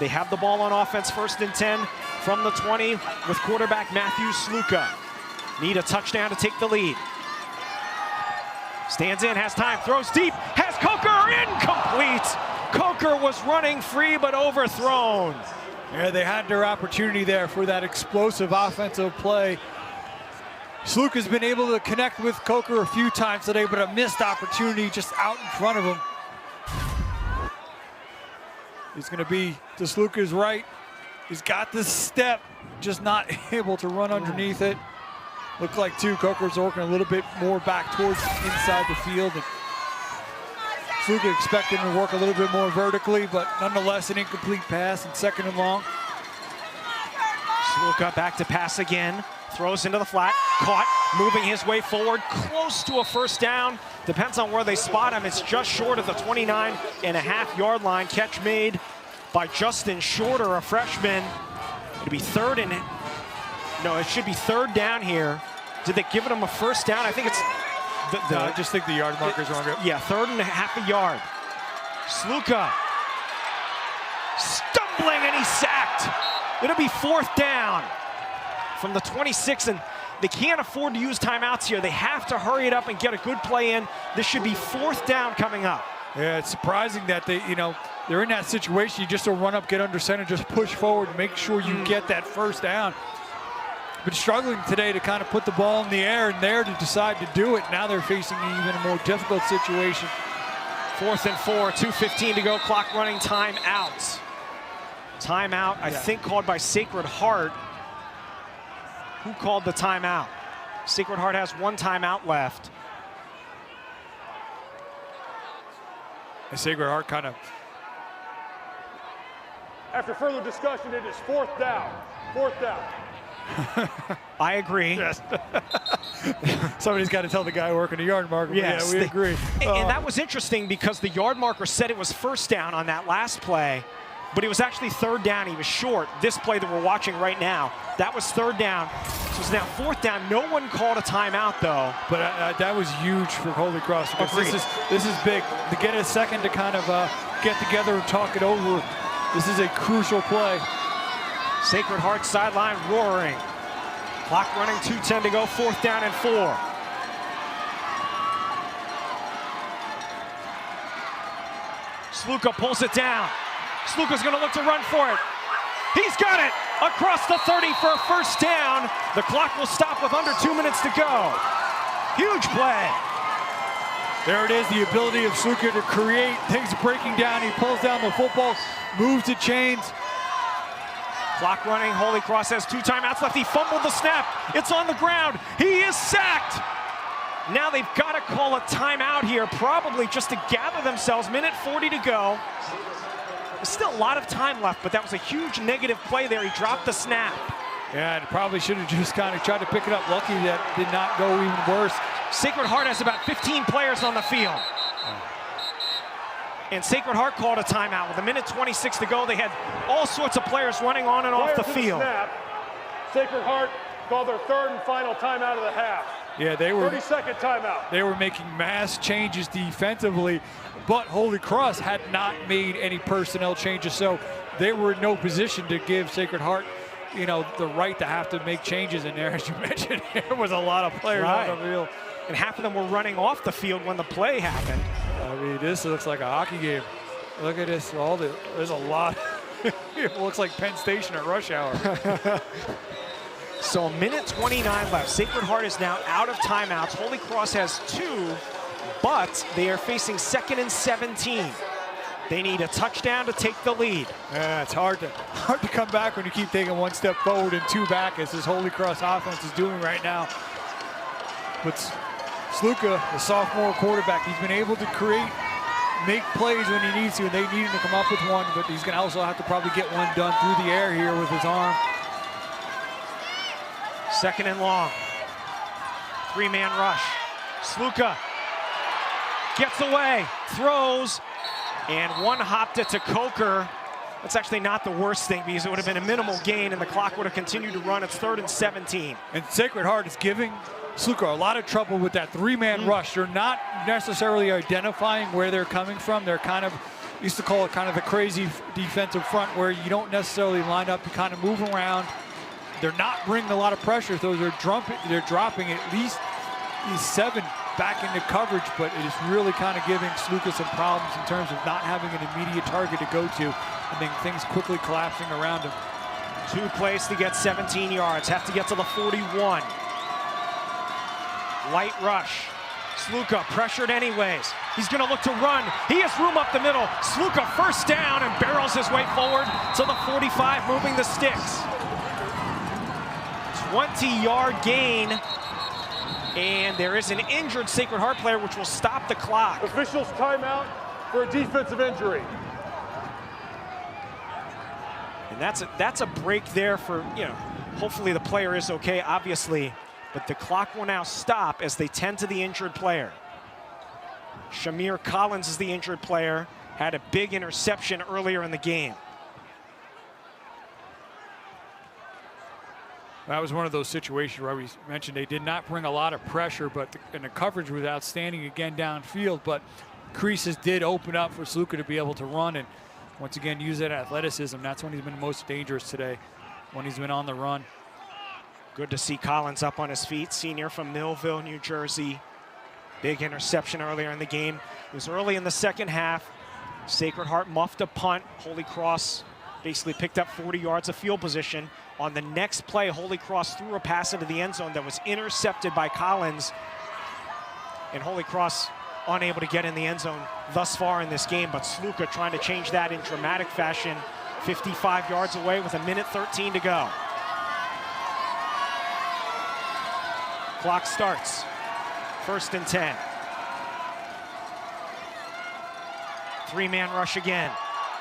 They have the ball on offense, 1st and 10 from the 20 with quarterback Matthew Sluka. Need a touchdown to take the lead. Stands in, has time, throws deep, has Coker, incomplete. Coker was running free but overthrown. Yeah, they had their opportunity there for that explosive offensive play. Sluka's been able to connect with Coker a few times today, but a missed opportunity just out in front of him. He's going to be to Sluka's right. He's got this step, just not able to run underneath it. Looked like, too, Coker's working a little bit more back towards inside the field. And Sluka expected him to work a little bit more vertically, but nonetheless an incomplete pass and 2nd and long. Sluka back to pass again. Throws into the flat, caught, moving his way forward, close to a 1st down. Depends on where they spot him. It's just short of the 29.5-yard line. Catch made by Justin Shorter, a freshman. It'll be it should be 3rd down here. Did they give him a 1st down? I think it's no, I just think the yard marker's wrong. Yeah, 3.5 yard. Sluka stumbling, and he's sacked. It'll be 4th down from the 26, and they can't afford to use timeouts here. They have to hurry it up and get a good play in. This should be 4th down coming up. Yeah, it's surprising that they're in that situation. You just don't run up, get under center, just push forward, make sure you get that 1st down. Been struggling today to kind of put the ball in the air and there to decide to do it. Now they're facing even a more difficult situation. 4th and 4, 2:15 to go, clock running, timeout. Timeout, I think called by Sacred Heart. Who called the timeout? Sacred Heart has 1 timeout left. And Sacred Heart kind of... After further discussion, it is 4th down. 4th down. I agree. Yes. Somebody's got to tell the guy working the yard marker. Yes, yeah, we agree. And that was interesting because the yard marker said it was 1st down on that last play, but it was actually 3rd down. He was short. This play that we're watching right now, that was 3rd down. So it's now 4th down. No one called a timeout, though. But that was huge for Holy Cross. This is big. To get a second to kind of get together and talk it over, this is a crucial play. Sacred Heart sideline roaring. Clock running, 2:10 to go, 4th down and 4. Sluka pulls it down. Sluka's gonna look to run for it. He's got it across the 30 for a 1st down. The clock will stop with under 2 minutes to go. Huge play. There it is, the ability of Sluka to create things breaking down. He pulls down the football, moves the chains. Clock running, Holy Cross has 2 timeouts left. He fumbled the snap. It's on the ground. He is sacked. Now they've got to call a timeout here, probably just to gather themselves. 1:40 to go. There's still a lot of time left, but that was a huge negative play there. He dropped the snap. Yeah, and probably should have just kind of tried to pick it up. Lucky that did not go even worse. Sacred Heart has about 15 players on the field. And Sacred Heart called a timeout. With 1:26 to go, they had all sorts of players running on and off the field. Snap, Sacred Heart called their 3rd and final timeout of the half. Yeah, they were 30-second timeout. They were making mass changes defensively, but Holy Cross had not made any personnel changes, so they were in no position to give Sacred Heart, the right to have to make changes in there. As you mentioned, there was a lot of players on the field. And half of them were running off the field when the play happened. I mean, this looks like a hockey game. Look at this. There's a lot. It looks like Penn Station at rush hour. So 1:29 left. Sacred Heart is now out of timeouts. Holy Cross has 2, but they are facing 2nd and 17. They need a touchdown to take the lead. Yeah, it's hard to come back when you keep taking 1 step forward and 2 back, as this Holy Cross offense is doing right now. But Sluka, the sophomore quarterback, he's been able to make plays when he needs to, and they need him to come up with one, but he's going to also have to probably get one done through the air here with his arm. 2nd and long. 3-man rush. Sluka gets away, throws, and one hopped it to Coker. That's actually not the worst thing because it would have been a minimal gain and the clock would have continued to run. It's 3rd and 17. And Sacred Heart is giving Sluka a lot of trouble with that 3-man rush. They're not necessarily identifying where they're coming from. They're kind of used to call it kind of a crazy defensive front where you don't necessarily line up, you kind of move around. They're not bringing a lot of pressure, so they're dropping at least 7 back into coverage, but it is really kind of giving Sluka some problems in terms of not having an immediate target to go to, and then things quickly collapsing around him. 2 plays to get 17 yards, have to get to the 41. Light rush. Sluka pressured anyways. He's going to look to run. He has room up the middle. Sluka first down and barrels his way forward to the 45, moving the sticks. 20-yard gain. And there is an injured Sacred Heart player, which will stop the clock. Officials timeout for a defensive injury. And that's a break there for, hopefully the player is okay, obviously. But the clock will now stop as they tend to the injured player. Shamir Collins is the injured player. Had a big interception earlier in the game. That was one of those situations where we mentioned they did not bring a lot of pressure, and the coverage was outstanding again downfield, but creases did open up for Sluka to be able to run and once again use that athleticism. That's when he's been most dangerous today, when he's been on the run. Good to see Collins up on his feet, senior from Millville, New Jersey. Big interception earlier in the game. It was early in the second half. Sacred Heart muffed a punt. Holy Cross basically picked up 40 yards of field position. On the next play, Holy Cross threw a pass into the end zone that was intercepted by Collins. And Holy Cross unable to get in the end zone thus far in this game, but Sluka trying to change that in dramatic fashion. 55 yards away with 1:13 to go. Clock starts. 1st and 10. 3-man rush again.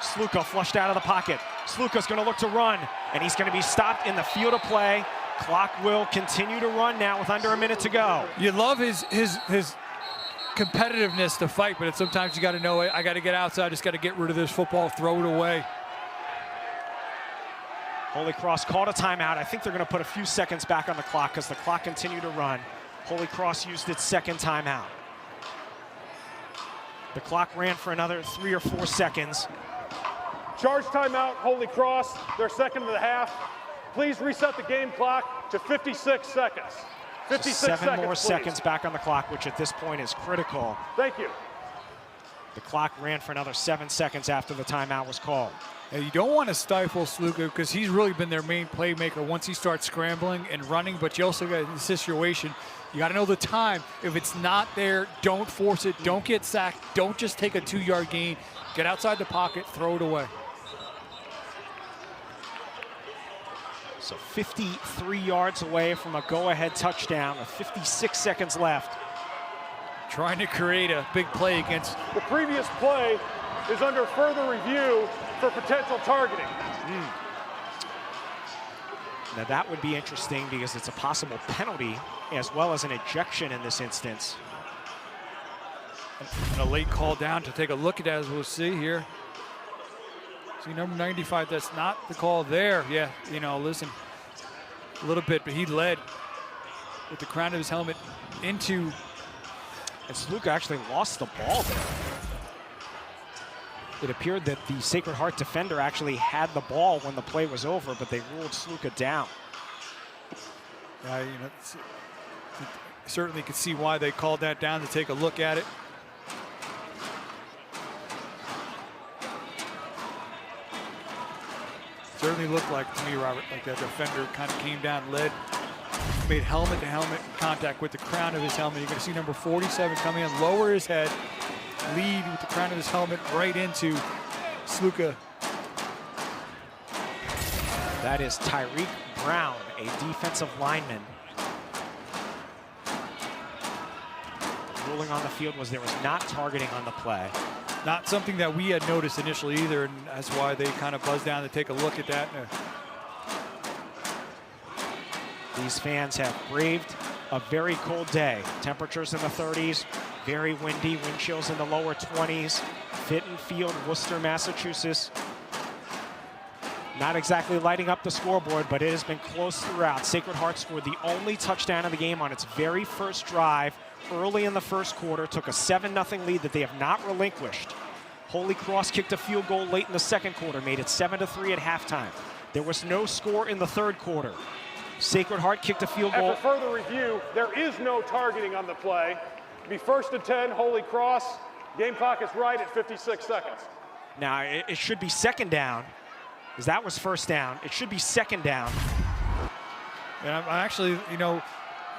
Sluka flushed out of the pocket. Sluka's going to look to run, and he's going to be stopped in the field of play. Clock will continue to run now with under a minute to go. You love his competitiveness to fight, but sometimes you got to know, I got to get outside, I just got to get rid of this football, throw it away. Holy Cross called a timeout. I think they're going to put a few seconds back on the clock because the clock continued to run. Holy Cross used its second timeout. The clock ran for another 3 or 4 seconds. Charge timeout, Holy Cross, their second of the half. Please reset the game clock to 56 seconds. 56 7 more please. seconds back on the clock, which at this point is critical. Thank you. The clock ran for another 7 seconds after the timeout was called. Now, you don't want to stifle Sluka because he's really been their main playmaker once he starts scrambling and running, but you also got in this situation, you got to know the time. If it's not there, don't force it. Don't get sacked. Don't just take a 2-yard gain. Get outside the pocket, throw it away. So 53 yards away from a go-ahead touchdown with 56 seconds left. Trying to create a big play against. The previous play is under further review for potential targeting. Now that would be interesting because it's a possible penalty as well as an ejection in this instance. And a late call down to take a look at that, as we'll see here. See number 95, that's not the call there. Yeah, listen, a little bit, but he led with the crown of his helmet into. And Sluka actually lost the ball there. It appeared that the Sacred Heart defender actually had the ball when the play was over, but they ruled Sluka down. Yeah, certainly could see why they called that down to take a look at it. Certainly looked like to me, Robert, like that defender kind of came down, led, made helmet-to-helmet contact with the crown of his helmet. You're going to see number 47 come in, lower his head, lead with the crown of his helmet right into Sluka. That is Tyreek Brown, a defensive lineman. The ruling on the field was there was not targeting on the play. Not something that we had noticed initially either, and that's why they kind of buzzed down to take a look at that. These fans have braved a very cold day. Temperatures in the 30s, very windy, wind chills in the lower 20s. Fitton Field, Worcester, Massachusetts. Not exactly lighting up the scoreboard, but it has been close throughout. Sacred Heart scored the only touchdown of the game on its very first drive early in the first quarter, took a 7-0 lead that they have not relinquished. Holy Cross kicked a field goal late in the second quarter, made it 7-3 at halftime. There was no score in the third quarter. Sacred Heart kicked a field goal. After further review, there is no targeting on the play. Be 1st and 10, Holy Cross. Game clock is right at 56 seconds. Now, it should be second down, because that was first down. It should be second down. And I'm actually,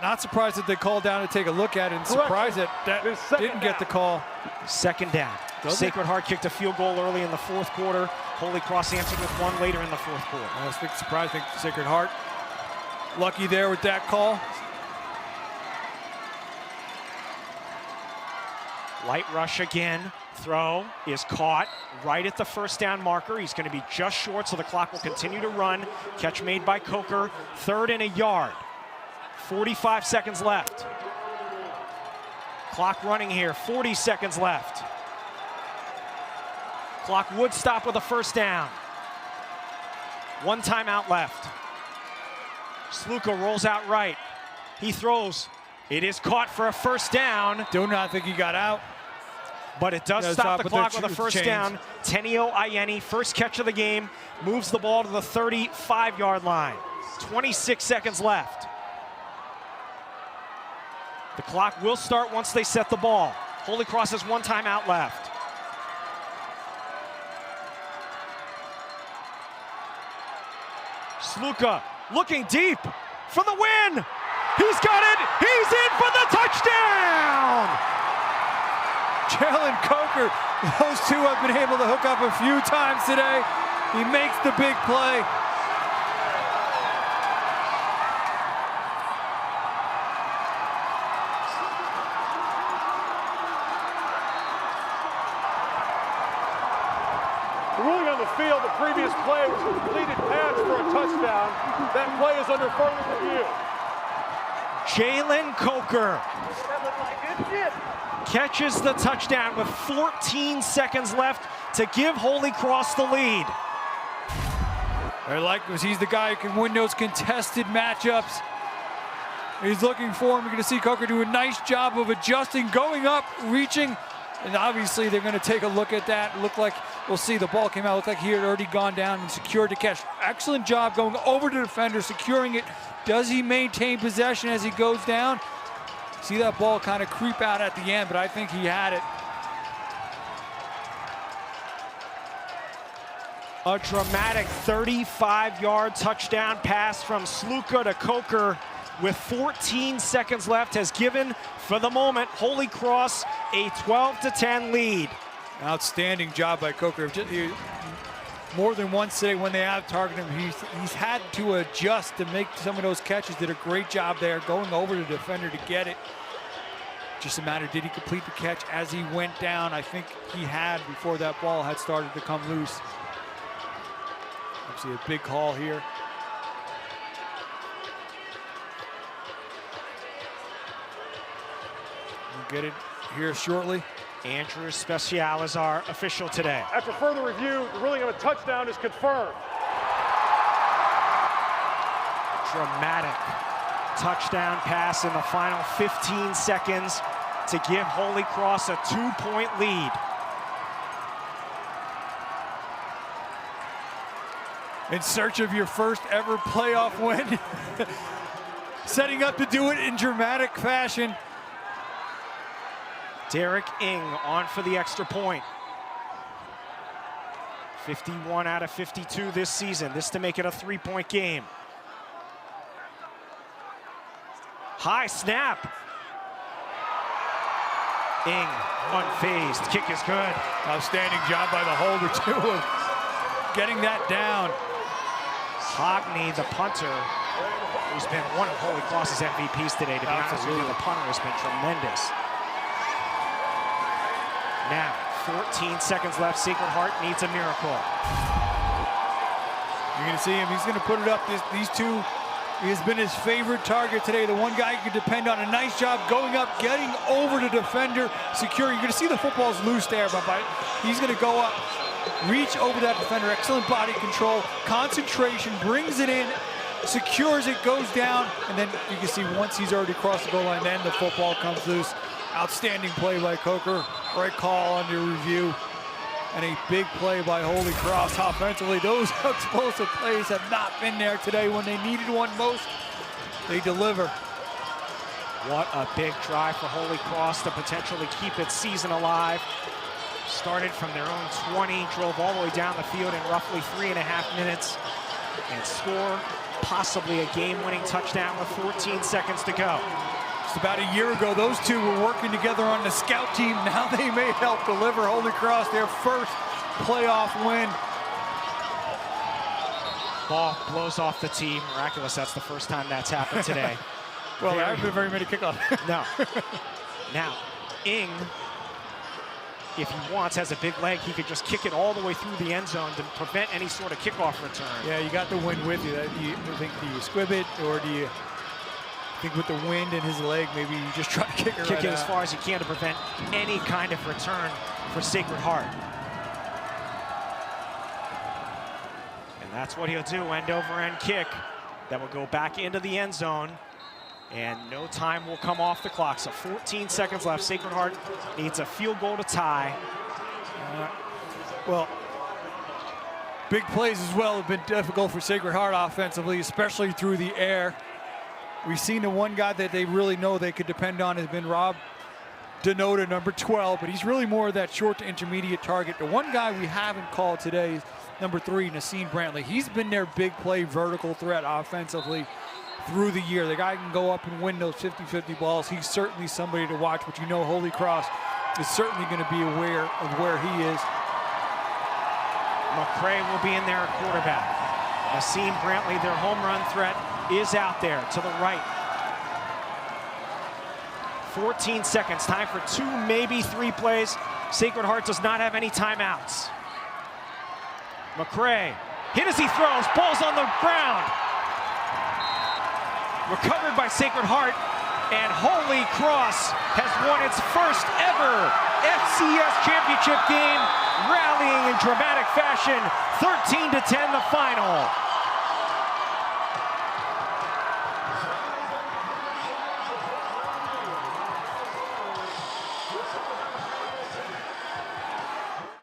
not surprised that they called down to take a look at it, and surprised that didn't get the call. Second down. Sacred Heart kicked a field goal early in the fourth quarter. Holy Cross answered with one later in the fourth quarter. I was surprised. I think Sacred Heart lucky there with that call. Light rush again. Throw is caught right at the first down marker. He's going to be just short, so the clock will continue to run. Catch made by Coker. 3rd and a yard. 45 seconds left. Clock running here. 40 seconds left. Clock would stop with a first down. 1 timeout left. Sluka rolls out right. He throws. It is caught for a first down. Do not think he got out. But it does stop the clock with a first down. Tenio Ayeni, first catch of the game, moves the ball to the 35-yard line. 26 seconds left. The clock will start once they set the ball. Holy Cross has 1 timeout left. Sluka looking deep for the win. He's got it. He's in for the touchdown. Jalen Coker, those two have been able to hook up a few times today. He makes the big play. The ruling on the field, the previous play was a completed pass for a touchdown. That play is under further review. Jalen Coker catches the touchdown with 14 seconds left to give Holy Cross the lead. I like because he's the guy who can win those contested matchups. He's looking for him. You're going to see Coker do a nice job of adjusting, going up, reaching, and obviously they're going to take a look at that. It looked like, we'll see, the ball came out, looked like he had already gone down and secured the catch. Excellent job going over to the defender, securing it. Does he maintain possession as he goes down? See that ball kind of creep out at the end, but I think he had it. A dramatic 35-yard touchdown pass from Sluka to Coker with 14 seconds left has given, for the moment, Holy Cross a 12-10 lead. Outstanding job by Coker. More than once today when they have targeted him, he's had to adjust to make some of those catches. Did a great job there, going over to the defender to get it. Just a matter, did he complete the catch as he went down? I think he had before that ball had started to come loose. Obviously a big call here. We'll get it here shortly. Andrew Special is our official today. After further review, the ruling of a touchdown is confirmed. Dramatic touchdown pass in the final 15 seconds to give Holy Cross a 2-point lead. In search of your first ever playoff win. Setting up to do it in dramatic fashion. Derek Ing on for the extra point. 51 out of 52 this season. This to make it a 3-point game. High snap. Ing unfazed. Kick is good. Outstanding job by the holder too of getting that down. Hogney, the punter, who's been one of Holy Cross's MVPs today. To be honest with you, the punter has been tremendous. Now, 14 seconds left. Sacred Heart needs a miracle. You're going to see him. He's going to put it up. These two, he has been his favorite target today. The one guy you can depend on. A nice job going up, getting over the defender, securing. You're going to see the football's loose there, but he's going to go up, reach over that defender. Excellent body control, concentration, brings it in, secures it, goes down, and then you can see once he's already crossed the goal line, then the football comes loose. Outstanding play by Coker. Right call under review. And a big play by Holy Cross offensively. Those explosive plays have not been there today. When they needed one most, they deliver. What a big drive for Holy Cross to potentially keep its season alive. Started from their own 20, drove all the way down the field in roughly 3.5 minutes and score possibly a game-winning touchdown with 14 seconds to go. Just about a year ago, those two were working together on the scout team. Now they may help deliver Holy Cross their first playoff win. Ball blows off the tee. Miraculous, that's the first time that's happened today. Well, there haven't been very many kickoffs. No. Now, Ing, if he wants, has a big leg. He could just kick it all the way through the end zone to prevent any sort of kickoff return. Yeah, you got the wind with you. Do you squib it, or do you think with the wind and his leg, maybe you just try to kick it Kick it as far as you can to prevent any kind of return for Sacred Heart. And that's what he'll do, end-over-end kick that will go back into the end zone. And no time will come off the clock. So 14 seconds left. Sacred Heart needs a field goal to tie. Well, big plays as well have been difficult for Sacred Heart offensively, especially through the air. We've seen the one guy that they really know they could depend on has been Rob Denota, number 12, but he's really more of that short to intermediate target. The one guy we haven't called today is number 3, Nassim Brantley. He's been their big play vertical threat offensively through the year. The guy can go up and win those 50-50 balls. He's certainly somebody to watch, but you know Holy Cross is certainly going to be aware of where he is. McCray will be in there at quarterback. Nassim Brantley, their home run threat, is out there to the right. 14 seconds, time for 2, maybe 3 plays. Sacred Heart does not have any timeouts. McCray, hit as he throws, ball's on the ground. Recovered by Sacred Heart, and Holy Cross has won its first ever FCS championship game, rallying in dramatic fashion, 13-10 the final.